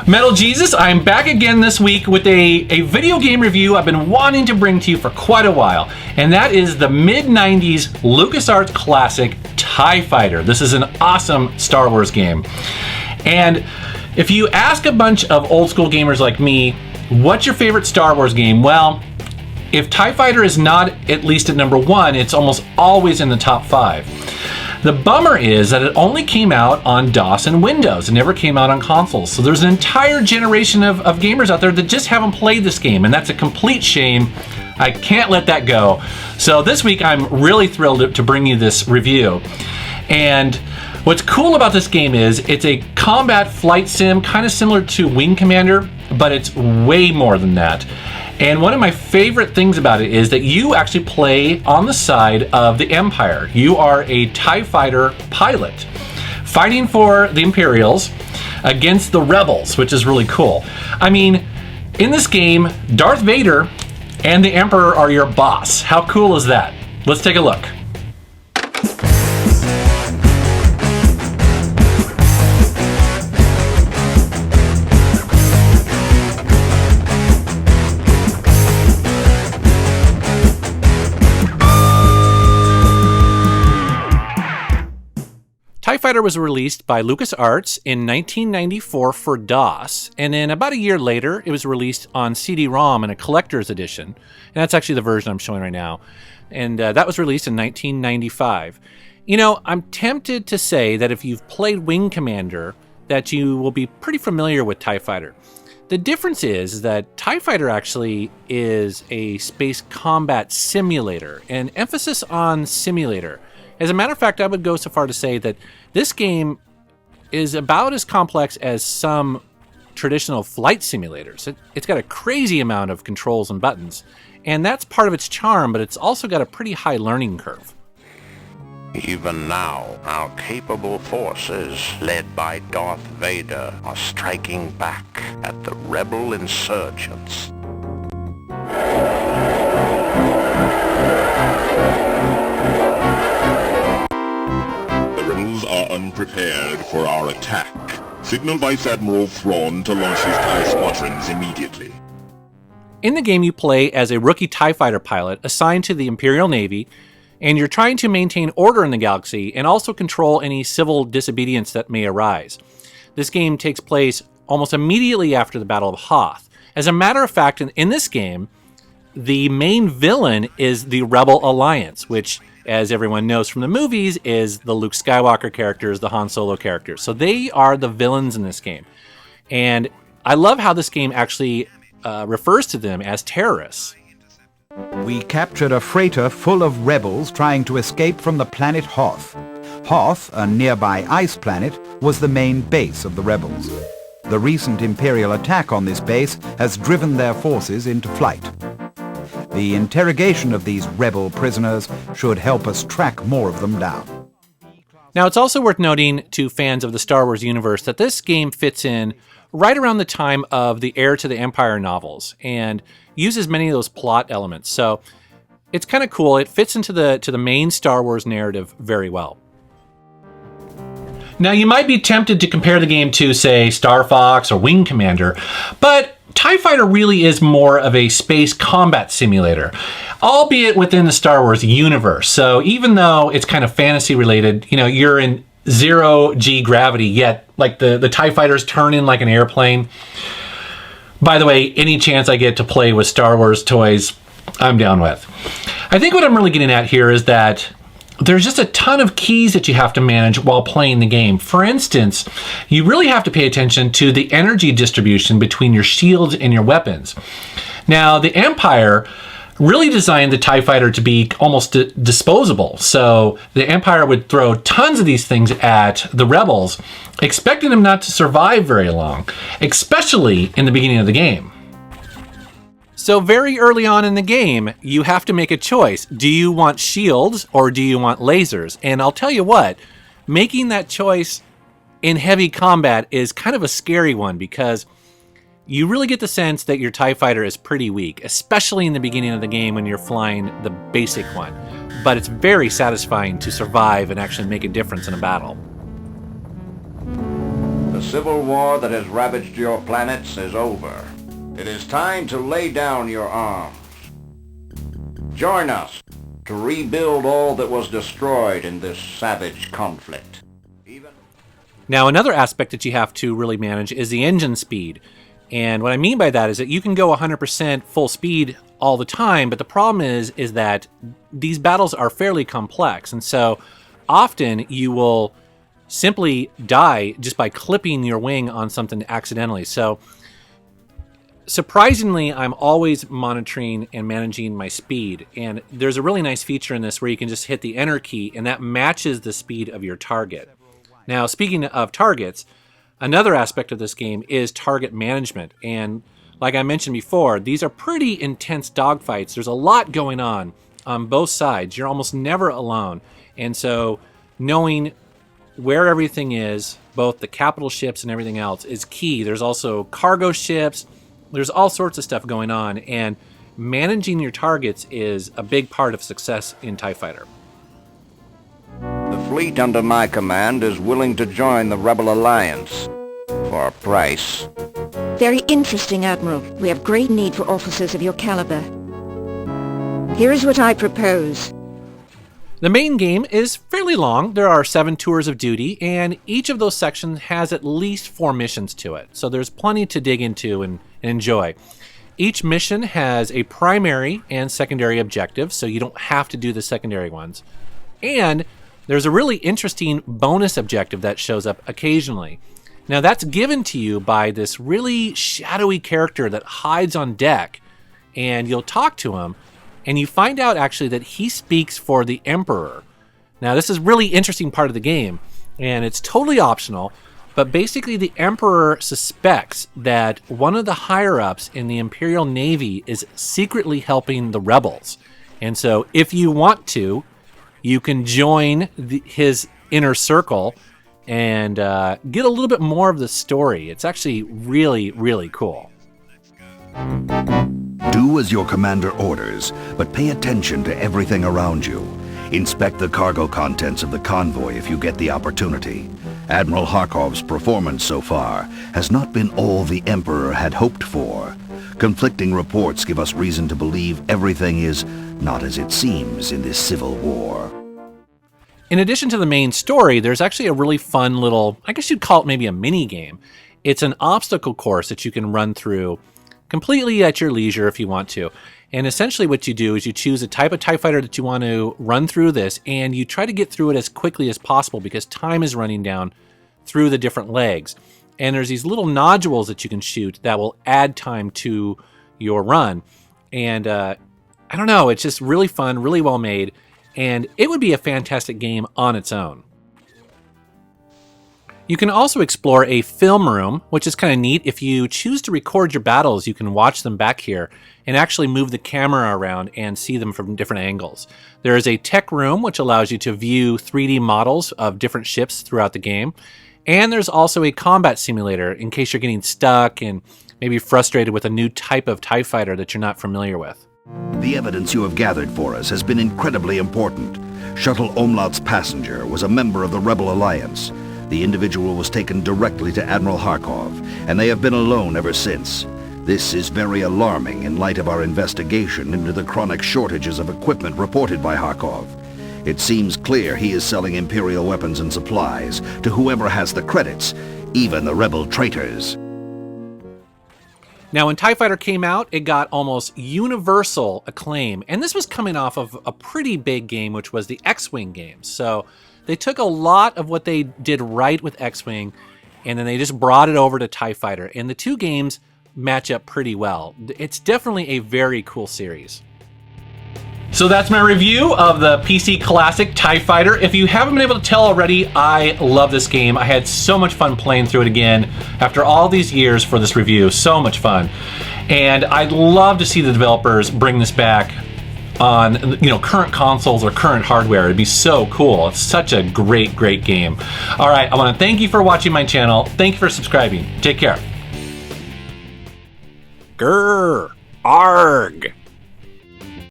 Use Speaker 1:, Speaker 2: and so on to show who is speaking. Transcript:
Speaker 1: Metal Jesus, I'm back again this week with a video game review I've been wanting to bring to you for quite a while, and that is the mid-90s LucasArts classic TIE Fighter. This is an awesome Star Wars game. And if you ask a bunch of old school gamers like me, what's your favorite Star Wars game? Well, if TIE Fighter is not at least at number one, it's almost always in the top 5. The bummer is that it only came out on DOS and Windows. It never came out on consoles. So there's an entire generation of gamers out there that just haven't played this game, and that's a complete shame. I can't let that go. So this week I'm really thrilled to bring you this review. And what's cool about this game is it's a combat flight sim, kind of similar to Wing Commander, but it's way more than that. And one of my favorite things about it is that you actually play on the side of the Empire. You are a TIE Fighter pilot fighting for the Imperials against the Rebels, which is really cool. I mean, in this game, Darth Vader and the Emperor are your boss. How cool is that? Let's take a look. TIE Fighter was released by LucasArts in 1994 for DOS, and then about a year later, it was released on CD-ROM in a collector's edition. And that's actually the version I'm showing right now. And that was released in 1995. You know, I'm tempted to say that if you've played Wing Commander, that you will be pretty familiar with TIE Fighter. The difference is that TIE Fighter actually is a space combat simulator, an emphasis on simulator. As a matter of fact, I would go so far to say that this game is about as complex as some traditional flight simulators. It's got a crazy amount of controls and buttons, and that's part of its charm, but it's also got a pretty high learning curve.
Speaker 2: Even now, our capable forces, led by Darth Vader, are striking back at the rebel insurgents.
Speaker 3: Are unprepared for our attack. Signal Vice Admiral Thrawn to launch his TIE squadrons immediately.
Speaker 1: In the game, you play as a rookie TIE Fighter pilot assigned to the Imperial Navy, and you're trying to maintain order in the galaxy and also control any civil disobedience that may arise. This game takes place almost immediately after the Battle of Hoth. As a matter of fact, in this game, the main villain is the Rebel Alliance, which, as everyone knows from the movies, is the Luke Skywalker characters, the Han Solo characters. So they are the villains in this game. And I love how this game actually refers to them as terrorists.
Speaker 4: We captured a freighter full of rebels trying to escape from the planet Hoth. Hoth, a nearby ice planet, was the main base of the rebels. The recent Imperial attack on this base has driven their forces into flight. The interrogation of these rebel prisoners should help us track more of them down.
Speaker 1: Now, it's also worth noting to fans of the Star Wars universe that this game fits in right around the time of the Heir to the Empire novels and uses many of those plot elements. So it's kind of cool. It fits into the main Star Wars narrative very well. Now, you might be tempted to compare the game to, say, Star Fox or Wing Commander, but TIE Fighter really is more of a space combat simulator, albeit within the Star Wars universe. So even though it's kind of fantasy related, you know, you're in zero-G gravity, yet like the TIE Fighters turn in like an airplane. By the way, any chance I get to play with Star Wars toys, I'm down with. I think what I'm really getting at here is that there's just a ton of keys that you have to manage while playing the game. For instance, you really have to pay attention to the energy distribution between your shields and your weapons. Now, the Empire really designed the TIE Fighter to be almost disposable. So the Empire would throw tons of these things at the rebels, expecting them not to survive very long, especially in the beginning of the game. So very early on in the game, you have to make a choice. Do you want shields or do you want lasers? And I'll tell you what, making that choice in heavy combat is kind of a scary one because you really get the sense that your TIE Fighter is pretty weak, especially in the beginning of the game when you're flying the basic one. But it's very satisfying to survive and actually make a difference in a battle.
Speaker 2: The
Speaker 5: civil war that has ravaged your planets is over. It is time to lay down your arms. Join us to rebuild all that was destroyed in this savage conflict.
Speaker 1: Now, another aspect that you have to really manage is the engine speed. And what I mean by that is that you can go 100% full speed all the time, but the problem is that these battles are fairly complex. And so often you will simply die just by clipping your wing on something accidentally. So surprisingly, I'm always monitoring and managing my speed. And there's a really nice feature in this where you can just hit the enter key and that matches the speed of your target. Now, speaking of targets, another aspect of this game is target management. And like I mentioned before, these are pretty intense dogfights. There's a lot going on both sides. You're almost never alone. And so knowing where everything is, both the capital ships and everything else, is key. There's also cargo ships. There's all sorts of stuff going on. And managing your targets is a big part of success in TIE Fighter.
Speaker 5: The fleet under my command is willing to join the Rebel Alliance for a price.
Speaker 6: Very interesting, Admiral. We have great need for officers of your caliber. Here is what I propose.
Speaker 1: The main game is fairly long. There are 7 tours of duty, and each of those sections has at least 4 missions to it. So there's plenty to dig into and enjoy. Each mission has a primary and secondary objective, so you don't have to do the secondary ones. And there's a really interesting bonus objective that shows up occasionally. Now that's given to you by this really shadowy character that hides on deck, and you'll talk to him, and you find out actually that he speaks for the Emperor. Now this is a really interesting part of the game, and it's totally optional, but basically the Emperor suspects that one of the higher-ups in the Imperial Navy is secretly helping the rebels. And so if you want to, you can join his inner circle and get a little bit more of the story. It's actually really, really cool.
Speaker 7: Do as your commander orders, but pay attention to everything around you. Inspect the cargo contents of the convoy if you get the opportunity. Admiral Harkov's performance so far has not been all the Emperor had hoped for. Conflicting reports give us reason to believe everything is not as it seems in this civil war.
Speaker 1: In addition to the main story, there's actually a really fun little, I guess you'd call it maybe a mini game. It's an obstacle course that you can run through completely at your leisure if you want to. And essentially what you do is you choose a type of TIE fighter that you want to run through this, and you try to get through it as quickly as possible because time is running down through the different legs. And there's these little nodules that you can shoot that will add time to your run. And I don't know, it's just really fun, really well made, and it would be a fantastic game on its own. You can also explore a film room, which is kind of neat. If you choose to record your battles, you can watch them back here and actually move the camera around and see them from different angles. There is a tech room, which allows you to view 3D models of different ships throughout the game. And there's also a combat simulator in case you're getting stuck and maybe frustrated with a new type of TIE fighter that you're not familiar with.
Speaker 7: The evidence you have gathered for us has been incredibly important. Shuttle Omlaut's passenger was a member of the Rebel Alliance. The individual was taken directly to Admiral Harkov, and they have been alone ever since. This is very alarming in light of our investigation into the chronic shortages of equipment reported by Harkov. It seems clear he is selling Imperial weapons and supplies to whoever has the credits, even the rebel traitors.
Speaker 1: Now, when TIE Fighter came out, it got almost universal acclaim, and this was coming off of a pretty big game, which was the X-Wing games. So they took a lot of what they did right with X-Wing, and then they just brought it over to TIE Fighter, and the two games match up pretty well. It's definitely a very cool series. So that's my review of the PC Classic TIE Fighter. If you haven't been able to tell already, I love this game. I had so much fun playing through it again after all these years for this review. So much fun. And I'd love to see the developers bring this back on, current consoles or current hardware. It'd be so cool. It's such a great, great game. All right, I want to thank you for watching my channel. Thank you for subscribing. Take care. Grr. Arg.